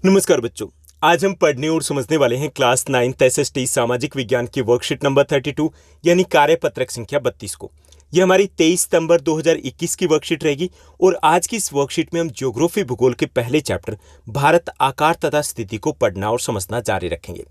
नमस्कार बच्चों। आज हम पढ़ने और समझने वाले हैं क्लास 9th एसएसटी सामाजिक विज्ञान की वर्कशीट नंबर 32 यानी कार्यपत्रक संख्या 32 को। यह हमारी 23 सितंबर 2021 की वर्कशीट रहेगी और आज की इस वर्कशीट में हम ज्योग्राफी भूगोल के पहले चैप्टर भारत आकार तथा स्थिति को पढ़ना और समझना जारी रखेंगे।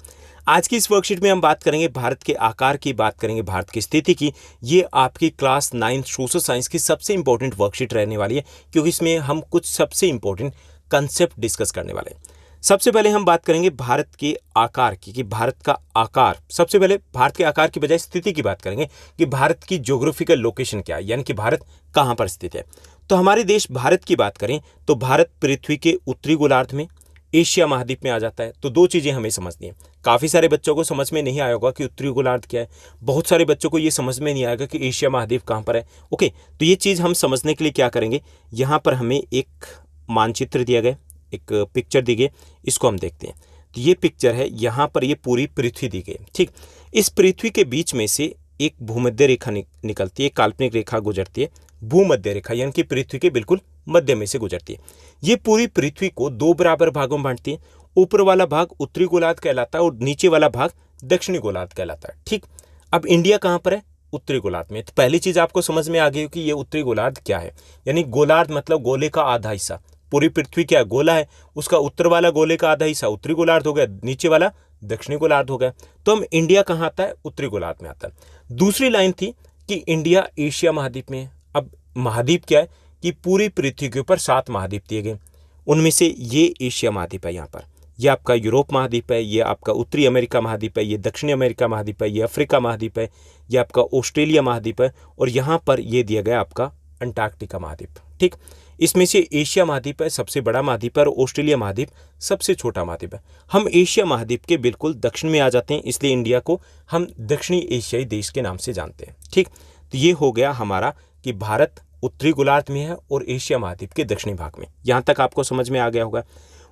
आज की इस वर्कशीट में हम बात करेंगे भारत के आकार की, बात करेंगे भारत की स्थिति की। ये आपकी क्लास 9th सोशल साइंस की सबसे इंपॉर्टेंट वर्कशीट रहने वाली है, क्योंकि इसमें हम कुछ सबसे इंपॉर्टेंट कंसेप्ट डिस्कस करने वाले हैं। सबसे पहले हम बात करेंगे भारत के आकार की, कि भारत का आकार, सबसे पहले भारत के आकार की बजाय स्थिति की बात करेंगे कि भारत की ज्योग्राफिकल लोकेशन क्या है, यानी कि भारत कहाँ पर स्थित है। तो हमारे देश भारत की बात करें तो भारत पृथ्वी के उत्तरी गोलार्ध में एशिया महाद्वीप में आ जाता है। तो दो चीज़ें हमें समझनी है। काफ़ी सारे बच्चों को समझ में नहीं आया होगा कि उत्तरी गोलार्ध क्या है, बहुत सारे बच्चों को ये समझ में नहीं आएगा कि एशिया महाद्वीप कहाँ पर है। ओके, तो ये चीज़ हम समझने के लिए क्या करेंगे, यहाँ पर हमें एक मानचित्र दिया गया, एक पिक्चर दी गई, इसको हम देखते हैं। तो ये पिक्चर है, यहाँ पर ये पूरी पृथ्वी दी गई। ठीक, इस पृथ्वी के बीच में से एक भूमध्य रेखा निकलती है, काल्पनिक रेखा गुजरती है, भूमध्य रेखा, यानी कि पृथ्वी के बिल्कुल मध्य में से गुजरती है। ये पूरी पृथ्वी को दो बराबर भागों में बांटती है। ऊपर वाला भाग उत्तरी गोलार्ध कहलाता है और नीचे वाला भाग दक्षिणी गोलार्ध कहलाता है। ठीक, अब इंडिया कहाँ पर है? उत्तरी गोलार्ध में। तो पहली चीज आपको समझ में आ गई कि ये उत्तरी गोलार्ध क्या है, यानी गोलार्ध मतलब गोले का आधा हिस्सा। पूरी पृथ्वी क्या है? गोला है, उसका उत्तर वाला गोले का आधा हिस्सा उत्तरी गोलार्ध हो गया, नीचे वाला दक्षिणी गोलार्ध हो गया। तो हम इंडिया कहाँ आता है? उत्तरी गोलार्ध में आता है। दूसरी लाइन थी कि इंडिया एशिया महाद्वीप में है। अब महाद्वीप क्या है कि पूरी पृथ्वी के ऊपर 7 महाद्वीप दिए गए, उनमें से ये एशिया महाद्वीप है। यहाँ पर ये आपका यूरोप महाद्वीप है, ये आपका उत्तरी अमेरिका महाद्वीप है, ये दक्षिणी अमेरिका महाद्वीप है, ये अफ्रीका महाद्वीप है, ये आपका ऑस्ट्रेलिया महाद्वीप है, और यहाँ पर ये दिया गया आपका अंटार्कटिका महाद्वीप। ठीक, इसमें से एशिया महाद्वीप है सबसे बड़ा महाद्वीप है और ऑस्ट्रेलिया महाद्वीप सबसे छोटा महाद्वीप है। हम एशिया महाद्वीप के बिल्कुल दक्षिण में आ जाते हैं, इसलिए इंडिया को हम दक्षिणी एशियाई देश के नाम से जानते हैं। ठीक, तो ये हो गया हमारा कि भारत उत्तरी गोलार्ध में है और एशिया महाद्वीप के दक्षिणी भाग में। यहाँ तक आपको समझ में आ गया होगा।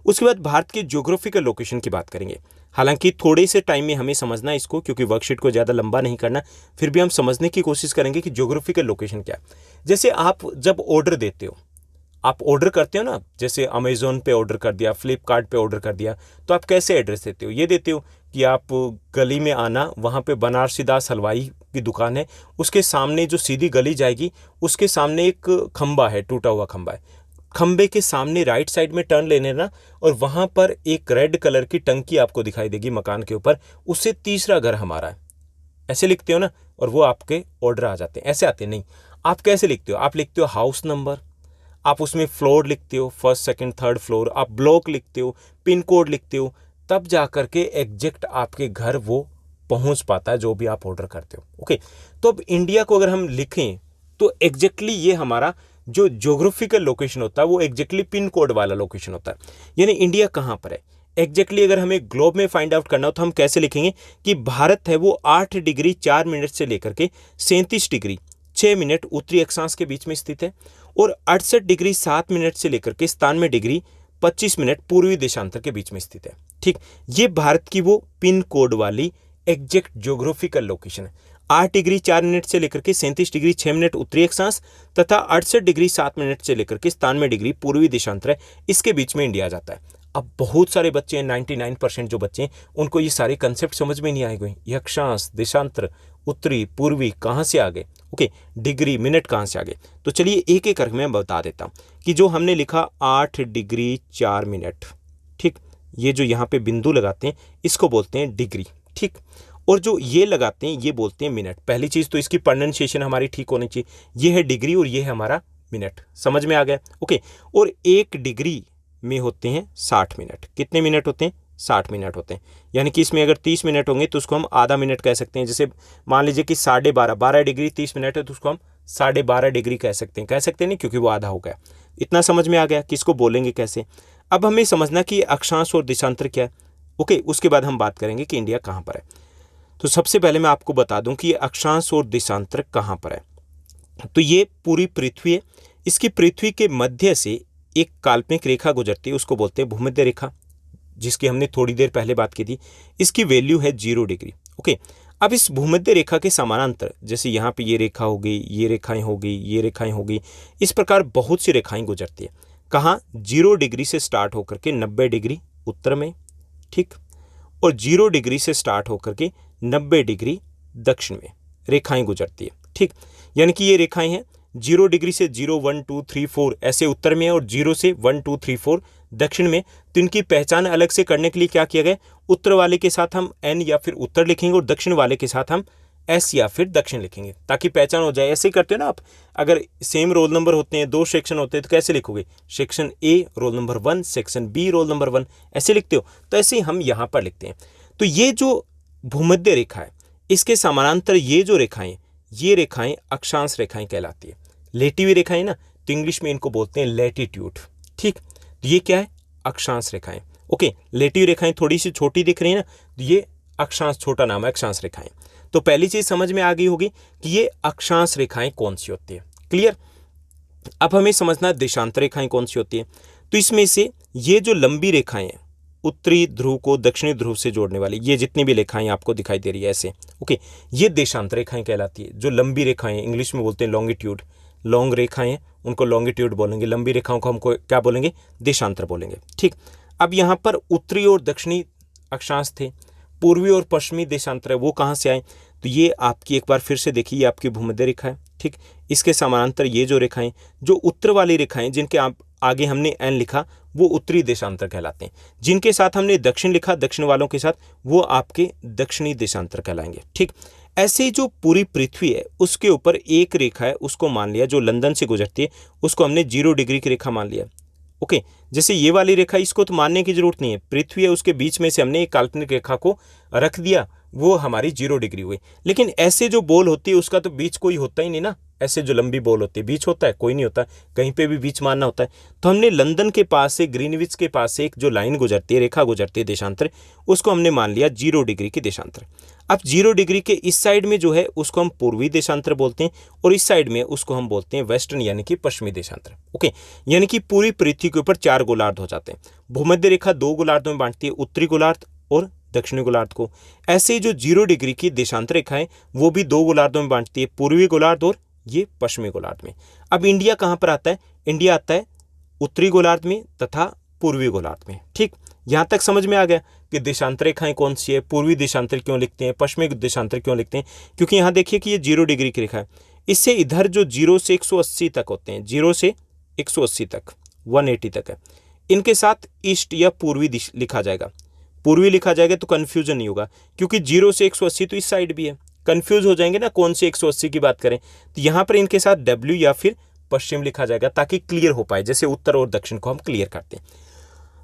उसके बाद भारत के ज्योग्राफिकल लोकेशन की बात करेंगे। हालांकि थोड़े से टाइम में हमें समझना है इसको, क्योंकि वर्कशीट को ज़्यादा लंबा नहीं करना, फिर भी हम समझने की कोशिश करेंगे कि ज्योग्राफिकल लोकेशन क्या है। जैसे आप जब ऑर्डर देते हो, आप ऑर्डर करते हो ना, जैसे अमेजोन पे ऑर्डर कर दिया, फ्लिपकार्ट पे ऑर्डर कर दिया, तो आप कैसे एड्रेस देते हो? ये देते हो कि आप गली में आना, वहाँ पे बनारसी दास हलवाई की दुकान है, उसके सामने जो सीधी गली जाएगी उसके सामने एक खंबा है, टूटा हुआ खंबा है, खंबे के सामने राइट साइड में टर्न लेने ना, और वहाँ पर एक रेड कलर की टंकी आपको दिखाई देगी मकान के ऊपर, उससे तीसरा घर हमारा है। ऐसे लिखते हो ना, और वो आपके ऑर्डर आ जाते हैं। ऐसे आते नहीं। आप कैसे लिखते हो? आप लिखते हो हाउस नंबर, आप उसमें फ्लोर लिखते हो, फर्स्ट सेकंड थर्ड फ्लोर, आप ब्लॉक लिखते हो, पिन कोड लिखते हो, तब जा करके एग्जैक्ट आपके घर वो पहुंच पाता है जो भी आप ऑर्डर करते हो। ओके, तो अब इंडिया को अगर हम लिखें तो एग्जैक्टली ये हमारा जो ज्योग्राफिकल लोकेशन होता है वो एग्जैक्टली पिन कोड वाला लोकेशन होता है, यानी इंडिया कहाँ पर है एग्जैक्टली। अगर हमें ग्लोब में फाइंड आउट करना हो तो हम कैसे लिखेंगे कि भारत है वो 8 डिग्री 4 मिनट से लेकर के 37 डिग्री 6 मिनट उत्तरी अक्षांश के बीच में स्थित है, और 68 डिग्री 7 मिनट से लेकर के 97 डिग्री 25 मिनट पूर्वी देशांतर के बीच में स्थित है। ठीक, ये भारत की वो पिन कोड वाली एग्जैक्ट ज्योग्राफिकल लोकेशन है। 8 डिग्री 4 मिनट से लेकर के 37 डिग्री 6 मिनट उत्तरी अक्षांश तथा 68 डिग्री 7 मिनट से लेकर के 97 डिग्री पूर्वी देशांतर है, इसके बीच में इंडिया जाता है। अब बहुत सारे बच्चे हैं, 99% जो बच्चे हैं उनको ये सारे कंसेप्ट समझ में नहीं आए। ये अक्षांश, देशांतर, उत्तरी, पूर्वी कहाँ से आ गए, ओके, डिग्री, मिनट कहाँ से आ गए। तो चलिए एक एक करके मैं बता देता हूँ कि जो हमने लिखा 8 डिग्री 4 मिनट, ठीक, ये जो यहाँ पे बिंदु लगाते हैं इसको बोलते हैं डिग्री। ठीक, और जो ये लगाते हैं ये बोलते हैं मिनट। पहली चीज़ तो इसकी प्रोनाउंसिएशन हमारी ठीक होनी चाहिए। ये है डिग्री और ये है हमारा मिनट। समझ में आ गया? ओके, और 1 डिग्री में होते हैं 60 मिनट। कितने मिनट होते हैं? 60 मिनट होते हैं। यानी कि इसमें अगर 30 मिनट होंगे तो उसको हम आधा मिनट कह सकते हैं। जैसे मान लीजिए कि 12.5 डिग्री 30 मिनट है तो उसको हम 12.5 डिग्री कह सकते हैं। कह सकते हैं नहीं, क्योंकि वो आधा हो गया। इतना समझ में आ गया कि इसको बोलेंगे कैसे। अब हमें समझना कि अक्षांश और देशांतर क्या है। ओके, उसके बाद हम बात करेंगे कि इंडिया कहाँ पर है। तो सबसे पहले मैं आपको बता दूं कि ये अक्षांश और देशांतर कहाँ पर है। तो ये पूरी पृथ्वी है, इसकी पृथ्वी के मध्य से एक काल्पनिक रेखा गुजरती है, उसको बोलते हैं भूमध्य रेखा, जिसकी हमने थोड़ी देर पहले बात की थी। इसकी वैल्यू है 0 डिग्री। ओके, अब इस भूमध्य रेखा के समानांतर, जैसे यहाँ पे ये रेखा हो गई, ये रेखाएं हो गई, ये रेखाएं हो गई, इस प्रकार बहुत सी रेखाएं गुजरती है। कहाँ? 0 डिग्री से स्टार्ट होकर के 90 डिग्री उत्तर में, ठीक, और 0 डिग्री से स्टार्ट होकर के 90 डिग्री दक्षिण में रेखाएं गुजरती है, ठीक। यानी कि ये रेखाएं हैं 0 डिग्री से 0 1 2 3 4 ऐसे उत्तर में है और 0 से 1 2 3 4 दक्षिण में। तो इनकी पहचान अलग से करने के लिए क्या किया गया, उत्तर वाले के साथ हम एन या फिर उत्तर लिखेंगे और दक्षिण वाले के साथ हम एस या फिर दक्षिण लिखेंगे ताकि पहचान हो जाए। ऐसे ही करते हो ना आप, अगर सेम रोल नंबर होते हैं, 2 सेक्शन होते हैं तो कैसे लिखोगे, section A roll number 1, section B roll number 1, ऐसे लिखते हो। तो ऐसे ही हम यहाँ पर लिखते हैं। तो ये जो भूमध्य रेखा है, इसके समानांतर ये जो रेखाएं, ये रेखाएं अक्षांश रेखाएं कहलाती है। लेटी हुई रेखाएं ना, तो इंग्लिश में इनको बोलते हैं लैटिट्यूड, ठीक। तो ये क्या है, अक्षांश रेखाएं। ओके, लेटी हुई रेखाएं थोड़ी सी छोटी दिख रही है ना, तो ये अक्षांश, छोटा नाम है अक्षांश रेखाएं। तो पहली चीज समझ में आ गई होगी कि ये अक्षांश रेखाएं कौन सी होती है, क्लियर। अब हमें समझना है देशांतर रेखाएं कौन सी होती है। तो इसमें से ये जो लंबी रेखाएं हैं, उत्तरी ध्रुव को दक्षिणी ध्रुव से जोड़ने वाली, ये जितनी भी रेखाएं आपको दिखाई दे रही है ऐसे, ओके, ये देशांतर रेखाएं कहलाती है। जो लंबी रेखाएं, इंग्लिश में बोलते हैं लॉन्गिट्यूड, लॉन्ग रेखाएं उनको लॉन्गिट्यूड बोलेंगे, लंबी रेखाओं को हमको क्या बोलेंगे, देशांतर बोलेंगे, ठीक। अब यहाँ पर उत्तरी और दक्षिणी अक्षांश थे, पूर्वी और पश्चिमी देशांतर है, वो कहाँ से आए, तो ये आपकी एक बार फिर से देखिए, ये आपकी भूमध्य रेखा है, ठीक। इसके समानांतर ये जो रेखाएं, जो उत्तर वाली रेखाएं जिनके आप आगे हमने एन लिखा, वो उत्तरी देशांतर कहलाते हैं। जिनके साथ हमने दक्षिण लिखा, दक्षिण वालों के साथ, वो आपके दक्षिणी देशांतर कहलाएंगे, ठीक। ऐसे जो पूरी पृथ्वी है उसके ऊपर एक रेखा है, उसको मान लिया जो लंदन से गुजरती है, उसको हमने 0 डिग्री की रेखा मान लिया, ओके। जैसे ये वाली रेखा, इसको तो मानने की जरूरत नहीं है, पृथ्वी है उसके बीच में से हमने एक काल्पनिक रेखा को रख दिया, वो हमारी 0 डिग्री हुई। लेकिन ऐसे जो बॉल होती है उसका तो बीच कोई होता ही नहीं ना, ऐसे जो लंबी बॉल होती है बीच होता है, कोई नहीं होता, कहीं पे भी बीच मानना होता है। तो हमने लंदन के पास से, ग्रीनविच के पास से एक जो लाइन गुजरती है, रेखा गुजरती है देशांतर, उसको हमने मान लिया 0 डिग्री की देशांतर। अब 0 डिग्री के इस साइड में जो है उसको हम पूर्वी देशांतर बोलते हैं और इस साइड में उसको हम बोलते हैं वेस्टर्न यानी कि पश्चिमी देशांतर, ओके। यानी कि पूरी पृथ्वी के ऊपर 4 गोलार्ध हो जाते हैं। भूमध्य रेखा 2 गोलार्धों में बांटती है, उत्तरी गोलार्ध और दक्षिणी गोलार्ध को। ऐसे जो 0 डिग्री की देशांतर रेखा है वो भी 2 गोलार्धों में बांटती है, पूर्वी गोलार्ध और ये पश्चिमी गोलार्ध में। अब इंडिया कहाँ पर आता है, इंडिया आता है उत्तरी गोलार्ध में तथा पूर्वी गोलार्ध में, ठीक। यहाँ तक समझ में आ गया कि देशांतर रेखाएं कौन सी है, पूर्वी देशांतर क्यों लिखते हैं, पश्चिमी देशांतर क्यों लिखते हैं, क्योंकि यहाँ देखिए कि ये 0 डिग्री की रेखा है। इससे इधर जो 0 से 180 तक होते हैं, 0 से 180 तक, 180 तक है, इनके साथ ईस्ट या पूर्वी लिखा जाएगा। पूर्वी लिखा जाएगा तो कन्फ्यूजन नहीं होगा, क्योंकि 0 से 180 तो इस साइड भी है, कंफ्यूज हो जाएंगे ना कौन से 180 की बात करें। तो यहाँ पर इनके साथ डब्ल्यू या फिर पश्चिम लिखा जाएगा ताकि क्लियर हो पाए, जैसे उत्तर और दक्षिण को हम क्लियर करते हैं।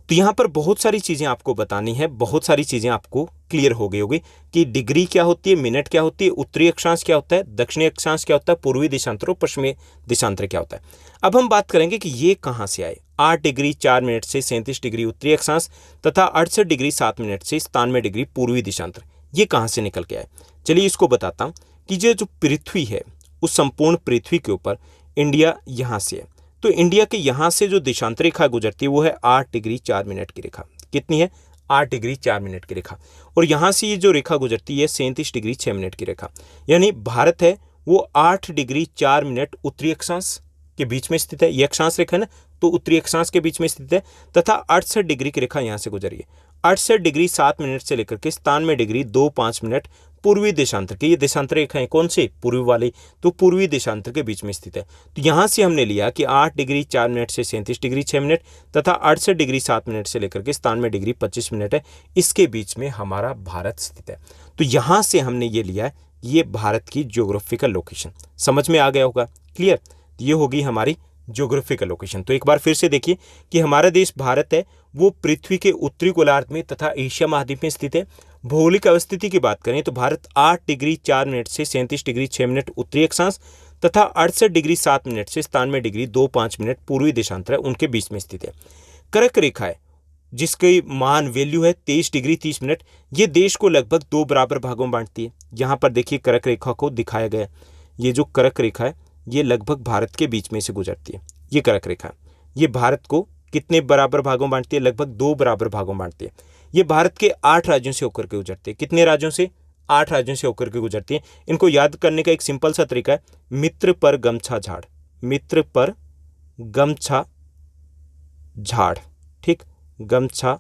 तो यहाँ पर बहुत सारी चीज़ें आपको बतानी है, बहुत सारी चीज़ें आपको क्लियर हो गई होगी कि डिग्री क्या होती है, मिनट क्या होती है, उत्तरी अक्षांश क्या होता है, दक्षिणी अक्षांश क्या होता है, पूर्वी देशांतर और पश्चिमी देशांतर क्या होता है। अब हम बात करेंगे कि ये कहाँ से आए। 8 डिग्री 4 मिनट से 37 डिग्री उत्तरी अक्षांश तथा 68 डिग्री 7 मिनट से 97 डिग्री पूर्वी देशांतर, ये कहाँ से निकल के आए। चलिए इसको बताता हूँ कि ये जो पृथ्वी है उस संपूर्ण पृथ्वी के ऊपर इंडिया यहाँ से है। तो इंडिया के यहाँ से जो देशांतर रेखा गुजरती है वो है 8 डिग्री 4 मिनट की रेखा। कितनी है, 8 डिग्री 4 मिनट की रेखा। और यहाँ से ये जो रेखा गुजरती है 37 डिग्री 6 मिनट की रेखा। यानी भारत है वो 8 डिग्री 4 मिनट उत्तरी अक्षांश के बीच में स्थित है, ये अक्षांश रेखा है ना, तो उत्तरी अक्षांश के बीच में स्थित है, तथा 68 डिग्री की रेखा यहाँ से गुजरी है। 68 डिग्री 7 मिनट से लेकर के 97 डिग्री 2-5 मिनट पूर्वी देशांतर के, ये देशांतर रेखाएं कौन से, पूर्वी वाली, तो पूर्वी देशांतर के बीच में स्थित है। तो यहाँ से हमने लिया कि 8 डिग्री 4 मिनट से 37 डिग्री 6 मिनट तथा 68 डिग्री 7 मिनट से लेकर के 97 डिग्री 25 मिनट है, इसके बीच में हमारा भारत स्थित है। तो यहाँ से हमने ये लिया है, ये भारत की ज्योग्राफिकल लोकेशन। समझ में आ गया होगा, क्लियर। ये होगी हमारी ज्योग्राफिकल लोकेशन। तो एक बार फिर से देखिए कि हमारा देश भारत है वो पृथ्वी के उत्तरी गोलार्ध में तथा एशिया महाद्वीप में स्थित है। भौगोलिक अवस्थिति की बात करें तो भारत 8 डिग्री 4 मिनट से 37 डिग्री 6 मिनट उत्तरी अक्षांश तथा 68 डिग्री 7 मिनट से 97 डिग्री 2-5 मिनट पूर्वी देशांतर है, उनके बीच में स्थित है। कर्क रेखा है जिसकी मान वैल्यू है 23 डिग्री 30 मिनट, ये देश को लगभग 2 बराबर भागों में बांटती है। यहाँ पर देखिए कर्क रेखा को दिखाया गया, ये जो कर्क रेखा है ये लगभग भारत के बीच में से गुजरती है। ये कर्क रेखा, ये भारत को कितने बराबर भागों में बांटती है, लगभग 2 बराबर भागों में बांटती है। ये भारत के 8 राज्यों से होकर के गुजरती है। कितने राज्यों से, 8 राज्यों से होकर के गुजरती है। इनको याद करने का एक सिंपल सा तरीका है, मित्र पर गमछा झाड़, मित्र पर गमछा झाड़, ठीक, गमछा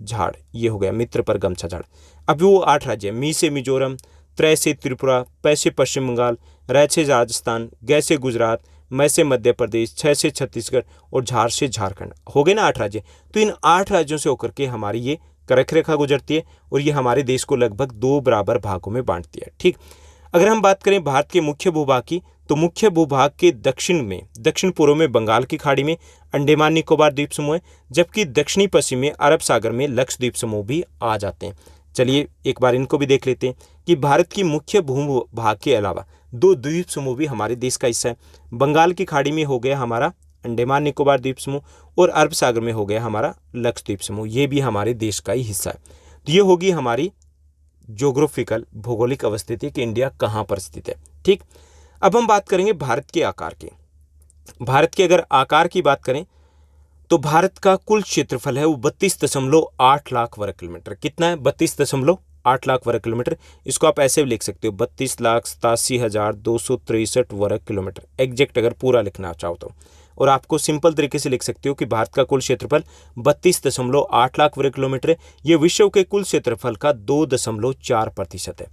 झाड़, ये हो गया मित्र पर गमछा झाड़। अब वो 8 राज्य, मी से मिजोरम, त्रय से त्रिपुरा, पै से पश्चिम बंगाल, रै से राजस्थान, गै से गुजरात, मैं से मध्य प्रदेश, छः से छत्तीसगढ़ और झार से झारखंड। हो गए ना 8 राज्य। तो इन 8 राज्यों से होकर के हमारी ये कर्क रेखा गुजरती है और ये हमारे देश को लगभग 2 बराबर भागों में बांटती है। ठीक, अगर हम बात करें भारत के मुख्य भूभाग की, तो मुख्य भूभाग के दक्षिण में, दक्षिण पूर्व में बंगाल की खाड़ी में अंडमान निकोबार द्वीप समूह है, जबकि दक्षिणी पश्चिम में अरब सागर में लक्षद्वीप समूह भी आ जाते हैं। चलिए एक बार इनको भी देख लेते हैं कि भारत की मुख्य भूभाग के अलावा 2 द्वीप समूह भी हमारे देश का हिस्सा है। बंगाल की खाड़ी में हो गया हमारा अंडमान निकोबार द्वीप समूह और अरब सागर में हो गया हमारा लक्षद्वीप समूह, ये भी हमारे देश का ही हिस्सा है। तो ये होगी हमारी ज्योग्राफिकल भौगोलिक अवस्थिति कि इंडिया कहाँ पर स्थित है। ठीक, अब हम बात करेंगे भारत के आकार की। भारत के अगर आकार की बात करें तो भारत का कुल क्षेत्रफल है वो 32.8 लाख वर्ग किलोमीटर। कितना है? 32.8 लाख वर्ग किलोमीटर। इसको आप ऐसे भी लिख सकते हो 32,87,263 वर्ग किलोमीटर, एग्जैक्ट अगर पूरा लिखना चाहो तो। और आपको सिंपल तरीके से लिख सकते हो कि भारत का कुल क्षेत्रफल 32.8 लाख वर्ग किलोमीटर है। ये विश्व के कुल क्षेत्रफल का 2.4% है।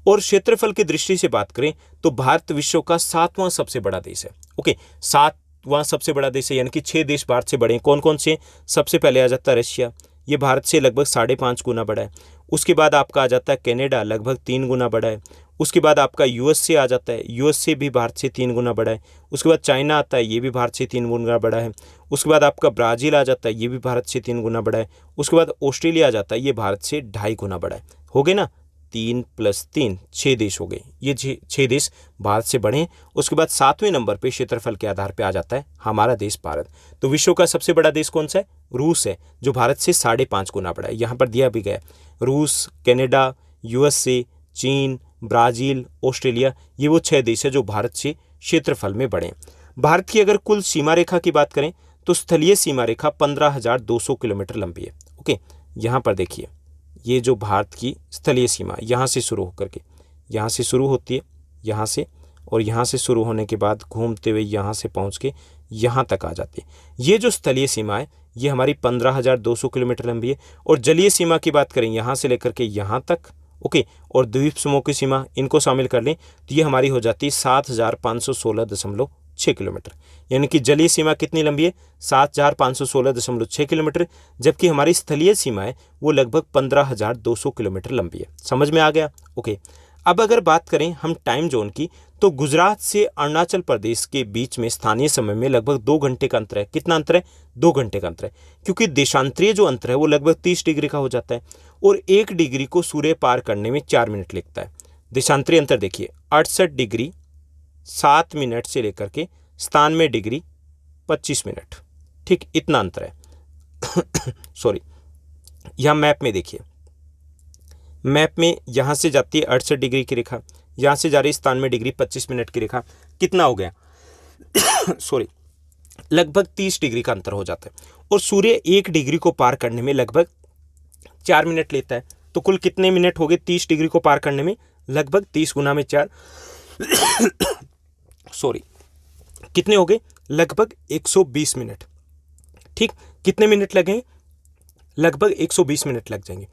और क्षेत्रफल की दृष्टि से बात करें तो भारत विश्व का 7वां सबसे बड़ा देश है। ओके, 7वां सबसे बड़ा देश है, यानी कि 6 देश भारत से बड़े हैं। कौन कौन से? सबसे पहले आ जाता है रशिया, ये भारत से लगभग 5.5 गुना बड़ा है। उसके बाद आपका आ जाता है कनाडा, लगभग 3 गुना बड़ा है। उसके बाद आपका यूएसए आ जाता है, यूएसए भी भारत से 3 गुना बड़ा है। उसके बाद चाइना आता है, ये भी भारत से 3 गुना बड़ा है। उसके बाद आपका ब्राज़ील आ जाता है, ये भी भारत से 3 गुना बड़ा है। उसके बाद ऑस्ट्रेलिया आ जाता है, ये भारत से 2.5 गुना बड़ा है। हो गए ना, 3 + 3 6 देश हो गए। ये 6 देश भारत से बड़े हैं। उसके बाद 7वें नंबर पे क्षेत्रफल के आधार पे आ जाता है हमारा देश भारत। तो विश्व का सबसे बड़ा देश कौन सा है? रूस है, जो भारत से 5.5 गुना बड़ा है। यहाँ पर दिया भी गया रूस, कनाडा, यूएसए, चीन, ब्राज़ील, ऑस्ट्रेलिया, ये वो 6 देश है जो भारत से क्षेत्रफल में बड़े हैं। भारत की अगर कुल सीमा रेखा की बात करें तो स्थलीय सीमा रेखा 15,200 किलोमीटर लंबी है। ओके, यहाँ पर देखिए, ये जो भारत की स्थलीय सीमा यहाँ से शुरू होकर के, यहाँ से शुरू होती है, यहाँ से, और यहाँ से शुरू होने के बाद घूमते हुए यहाँ से पहुँच के यहाँ तक आ जाती है। ये जो स्थलीय सीमा है ये हमारी 15,200 किलोमीटर लंबी है। और जलीय सीमा की बात करें यहाँ से लेकर के यहाँ तक, ओके, और द्वीप समूह की सीमा इनको शामिल कर लें तो ये हमारी हो जाती है 7,516.6 किलोमीटर। यानी कि जलीय सीमा कितनी लंबी है? 7,516.6 किलोमीटर, जबकि हमारी स्थलीय सीमा है वो लगभग 15,200 किलोमीटर लंबी है। समझ में आ गया? ओके, अब अगर बात करें हम टाइम जोन की तो गुजरात से अरुणाचल प्रदेश के बीच में स्थानीय समय में लगभग 2 घंटे का अंतर है। कितना अंतर है? 2 घंटे का अंतर है, क्योंकि देशांतरीय जो अंतर है वो लगभग 30 डिग्री का हो जाता है और 1 डिग्री को सूर्य पार करने में 4 मिनट लगता है। देशांतरीय अंतर देखिए 68 डिग्री 7 मिनट से लेकर के 97 डिग्री 25 मिनट। ठीक, इतना अंतर है। सॉरी, यहाँ मैप में देखिए, मैप में यहाँ से जाती है 68 डिग्री की रेखा, यहाँ से जा रही है 97 डिग्री 25 मिनट की रेखा। कितना हो गया? सॉरी, लगभग 30 डिग्री का अंतर हो जाता है। और सूर्य 1 डिग्री को पार करने में लगभग 4 मिनट लेता है। तो कुल कितने मिनट हो गए 30 डिग्री को पार करने में? लगभग 30 गुना में 4 सॉरी, कितने हो गए? लगभग 120 मिनट। ठीक, कितने मिनट लगेंगे? लगभग 120 मिनट लग जाएंगे।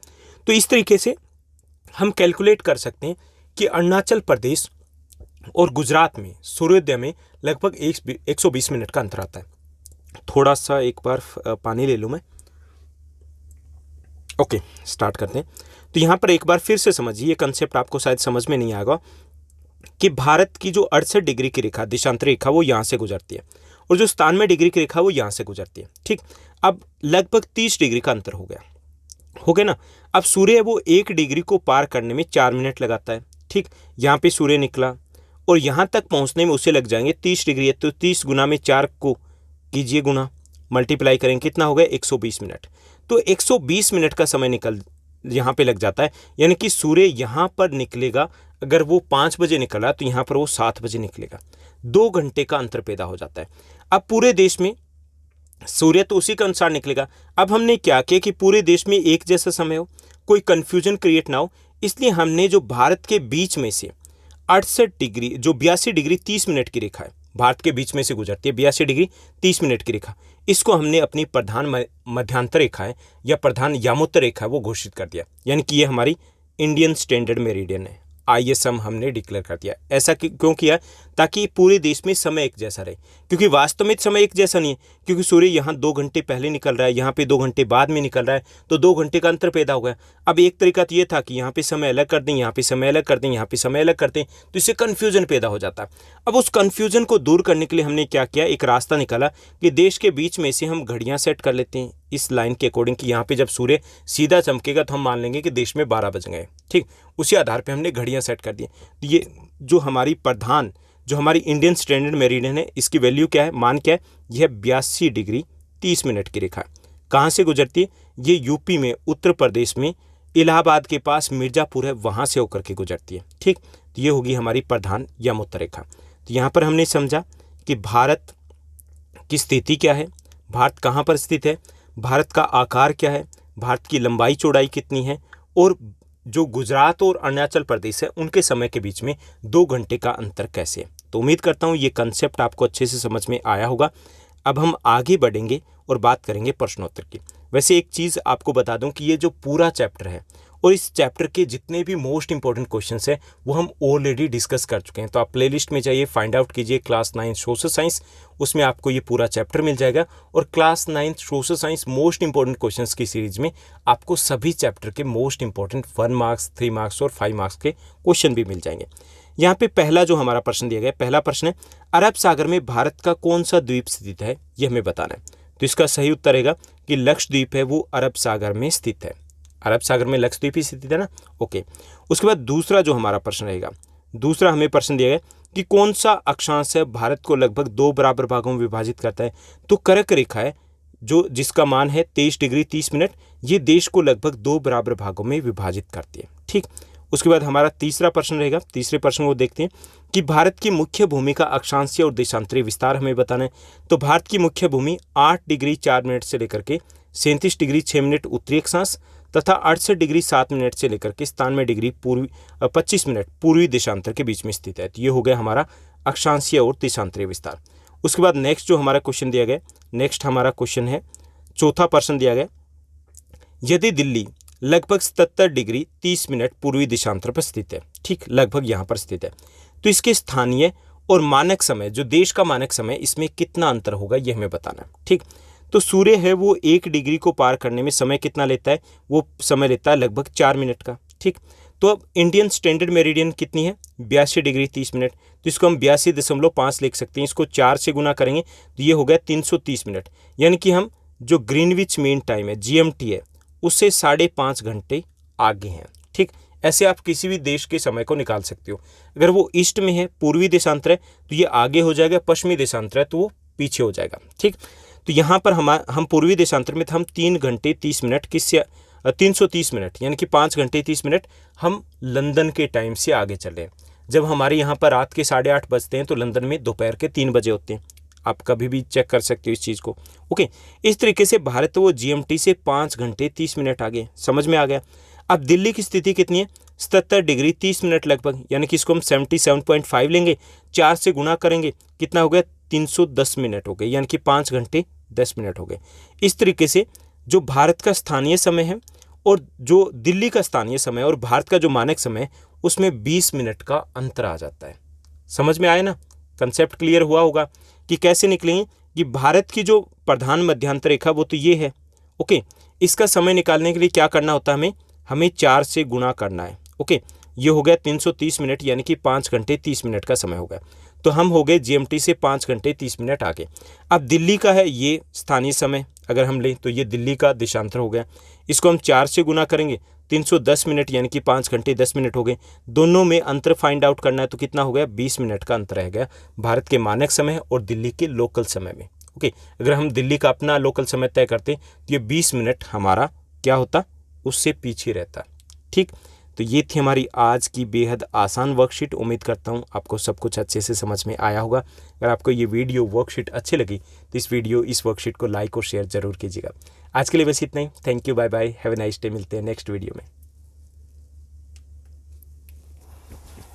तो इस तरीके से हम कैलकुलेट कर सकते हैं कि अरुणाचल प्रदेश और गुजरात में सूर्योदय में लगभग 120 मिनट का अंतर आता है। थोड़ा सा एक बार पानी ले लूँ मैं। ओके, स्टार्ट करते हैं। तो यहाँ पर एक बार फिर से समझिए, ये कंसेप्ट आपको शायद समझ में नहीं आएगा कि भारत की जो 68 डिग्री की रेखा, देशांतरी रेखा, वो यहाँ से गुजरती है और जो 97 डिग्री की रेखा वो यहाँ से गुजरती है। ठीक, अब लगभग 30 डिग्री का अंतर हो गया ना। अब सूर्य वो 1 डिग्री को पार करने में 4 मिनट लगाता है। ठीक, यहाँ पे सूर्य निकला और यहाँ तक पहुँचने में उसे लग जाएंगे 30 डिग्री है, तो 30 गुना में 4 को कीजिए गुना, मल्टीप्लाई करेंगे, कितना हो गया? 120 मिनट। तो 120 मिनट का समय निकल यहाँ पे लग जाता है। यानी कि सूर्य यहाँ पर निकलेगा, अगर वो 5 बजे निकला तो यहाँ पर वो 7 बजे निकलेगा। 2 घंटे का अंतर पैदा हो जाता है। अब पूरे देश में सूर्य तो उसी के अनुसार निकलेगा। अब हमने क्या किया कि पूरे देश में एक जैसा समय हो, कोई कंफ्यूजन क्रिएट ना हो, इसलिए हमने जो भारत के बीच में से 68 डिग्री, जो 82 डिग्री 30 मिनट की रेखा है, भारत के बीच में से गुजरती है 82 डिग्री 30 मिनट की रेखा, इसको हमने अपनी प्रधान मध्यांतर रेखा है या प्रधान यामोत्तर रेखा है वो घोषित कर दिया, यानी कि ये हमारी इंडियन स्टैंडर्ड मेरिडियन है, ISM हमने डिक्लेयर कर दिया। ऐसा क्यों किया? ताकि पूरे देश में समय एक जैसा रहे, क्योंकि वास्तव में समय एक जैसा नहीं है, क्योंकि सूर्य यहाँ 2 घंटे पहले निकल रहा है, यहाँ पे 2 घंटे बाद में निकल रहा है, तो 2 घंटे का अंतर पैदा हो गया। अब एक तरीका तो ये था कि यहाँ पे समय अलग कर दें, यहाँ पे समय अलग कर दें, यहाँ पे समय अलग कर दें, तो इससे कन्फ्यूजन पैदा हो जाता है। अब उस कन्फ्यूजन को दूर करने के लिए हमने क्या किया, एक रास्ता निकाला कि देश के बीच में से हम घड़ियाँ सेट कर लेते हैं इस लाइन के अकॉर्डिंग कि यहाँ पे जब सूर्य सीधा चमकेगा तो हम मान लेंगे कि देश में 12 बज गए। ठीक, उसी आधार पे हमने घड़ियाँ सेट कर दी। तो ये जो हमारी इंडियन स्टैंडर्ड मेरिडियन है, इसकी वैल्यू क्या है, मान क्या है, यह 82 डिग्री 30 मिनट की रेखा कहाँ से गुजरती है? ये यूपी में, उत्तर प्रदेश में, इलाहाबाद के पास मिर्जापुर है, वहाँ से होकर के गुजरती है। ठीक, तो ये होगी हमारी प्रधान यामोत्तर रेखा। तो यहाँ पर हमने समझा कि भारत की स्थिति क्या है, भारत कहाँ पर स्थित है, भारत का आकार क्या है, भारत की लंबाई चौड़ाई कितनी है, और जो गुजरात और अरुणाचल प्रदेश है उनके समय के बीच में 2 घंटे का अंतर कैसे है। तो उम्मीद करता हूँ ये कंसेप्ट आपको अच्छे से समझ में आया होगा। अब हम आगे बढ़ेंगे और बात करेंगे प्रश्नोत्तर की। वैसे एक चीज़ आपको बता दूं कि ये जो पूरा चैप्टर है और इस चैप्टर के जितने भी मोस्ट इंपॉर्टेंट क्वेश्चंस हैं वो हम ऑलरेडी डिस्कस कर चुके हैं। तो आप प्लेलिस्ट में जाइए, फाइंड आउट कीजिए क्लास 9 सोशल साइंस, उसमें आपको ये पूरा चैप्टर मिल जाएगा। और class 9 social science most important questions की सीरीज में आपको सभी चैप्टर के मोस्ट इंपॉर्टेंट 1 मार्क्स, 3 मार्क्स और 5 मार्क्स के क्वेश्चन भी मिल जाएंगे। यहाँ पे पहला जो हमारा प्रश्न दिया गया, पहला प्रश्न है, अरब सागर में भारत का कौन सा द्वीप स्थित है, ये हमें बताना है। तो इसका सही उत्तर रहेगा कि लक्षद्वीप है वो अरब सागर में स्थित है। अरब सागर में लक्षद्वीप ही स्थित है ना। ओके, उसके बाद दूसरा जो हमारा प्रश्न रहेगा, दूसरा हमें प्रश्न दिया गया कि कौन सा अक्षांश है भारत को लगभग 2 बराबर भागों में विभाजित करता है। तो कर्क रेखा है जो जिसका मान है 23 डिग्री 30 मिनट, ये देश को लगभग 2 बराबर भागों में विभाजित करती है। ठीक, उसके बाद हमारा तीसरा प्रश्न रहेगा, तीसरे प्रश्न को देखते हैं कि भारत की मुख्य भूमि का अक्षांशीय और देशांतरीय विस्तार हमें बताना है। तो भारत की मुख्य भूमि 8 डिग्री 4 मिनट से लेकर के 37 डिग्री 6 मिनट उत्तरी अक्षांश तथा 68 डिग्री 7 मिनट से लेकर के 97 डिग्री 25 मिनट पूर्वी देशांतर के बीच में स्थित है। तो ये हो गया हमारा अक्षांशीय और देशांतरीय विस्तार। उसके बाद नेक्स्ट जो हमारा क्वेश्चन दिया गया, नेक्स्ट हमारा क्वेश्चन है, चौथा प्रश्न दिया गया, यदि दिल्ली लगभग 77 डिग्री 30 मिनट पूर्वी देशांतर पर स्थित है, ठीक, लगभग यहाँ पर स्थित है, तो इसके स्थानीय और मानक समय, जो देश का मानक समय, इसमें कितना अंतर होगा ये हमें बताना है। ठीक, तो सूर्य है वो 1 डिग्री को पार करने में समय कितना लेता है, वो समय लेता है लगभग 4 मिनट का। ठीक, तो अब इंडियन स्टैंडर्ड मेरिडियन कितनी है, 82 डिग्री 30 मिनट, तो इसको हम 82.5 लिख सकते हैं, इसको 4 से गुना करेंगे तो ये हो गया 330 मिनट, यानी कि हम जो ग्रीनविच मीन टाइम है, GMT है, उससे 5.5 घंटे आगे हैं। ठीक, ऐसे आप किसी भी देश के समय को निकाल सकते हो। अगर वो ईस्ट में है, पूर्वी देशांतर है, तो ये आगे हो जाएगा, पश्चिमी देशांतर है तो वो पीछे हो जाएगा। ठीक, तो यहाँ पर हम पूर्वी देशांतर में, तो हम 3 घंटे 30 मिनट किससे 330 मिनट, यानी कि 5 घंटे 30 मिनट हम लंदन के टाइम से आगे चले। जब हमारे यहाँ पर रात के 8:30 बजते हैं तो लंदन में दोपहर के 3 बजे होते हैं। आप कभी भी चेक कर सकते हो इस चीज़ को। ओके, इस तरीके से भारत वो GMT से 5 घंटे 30 मिनट आगे, समझ में आ गया। अब दिल्ली की स्थिति कितनी है, 77 डिग्री 30 मिनट लगभग, यानी कि इसको हम 77.5 लेंगे, 4 से गुना करेंगे, कितना हो गया, 310 मिनट हो गए, यानी कि 5 घंटे 10 मिनट हो गए। इस तरीके से जो भारत का स्थानीय समय है और जो दिल्ली का स्थानीय समय और भारत का जो मानक समय है उसमें 20 मिनट का अंतर आ जाता है। समझ में आया ना, कंसेप्ट क्लियर हुआ होगा कि कैसे निकलेंगे कि भारत की जो प्रधान मध्यांतर रेखा वो तो ये है। ओके, इसका समय निकालने के लिए क्या करना होता है, हमें 4 से गुणा करना है। ओके, ये हो गया 330 मिनट, यानी कि 5 घंटे 30 मिनट का समय हो गया। तो हम हो गए GMT से 5 घंटे 30 मिनट आगे। अब दिल्ली का है ये स्थानीय समय, अगर हम लें तो ये दिल्ली का देशांतर हो गया, इसको हम 4 से गुना करेंगे, 310 मिनट, यानी कि 5 घंटे 10 मिनट हो गए। दोनों में अंतर फाइंड आउट करना है तो कितना हो गया, 20 मिनट का अंतर रह गया भारत के मानक समय और दिल्ली के लोकल समय में। ओके, अगर हम दिल्ली का अपना लोकल समय तय करते तो ये 20 मिनट हमारा क्या होता, उससे पीछे रहता। ठीक, तो ये थी हमारी आज की बेहद आसान वर्कशीट। उम्मीद करता हूँ आपको सब कुछ अच्छे से समझ में आया होगा। अगर आपको ये वीडियो वर्कशीट अच्छी लगी तो इस वर्कशीट को लाइक और शेयर जरूर कीजिएगा। आज के लिए बस इतना ही। Thank you, bye bye, have a nice day. मिलते हैं नेक्स्ट वीडियो में।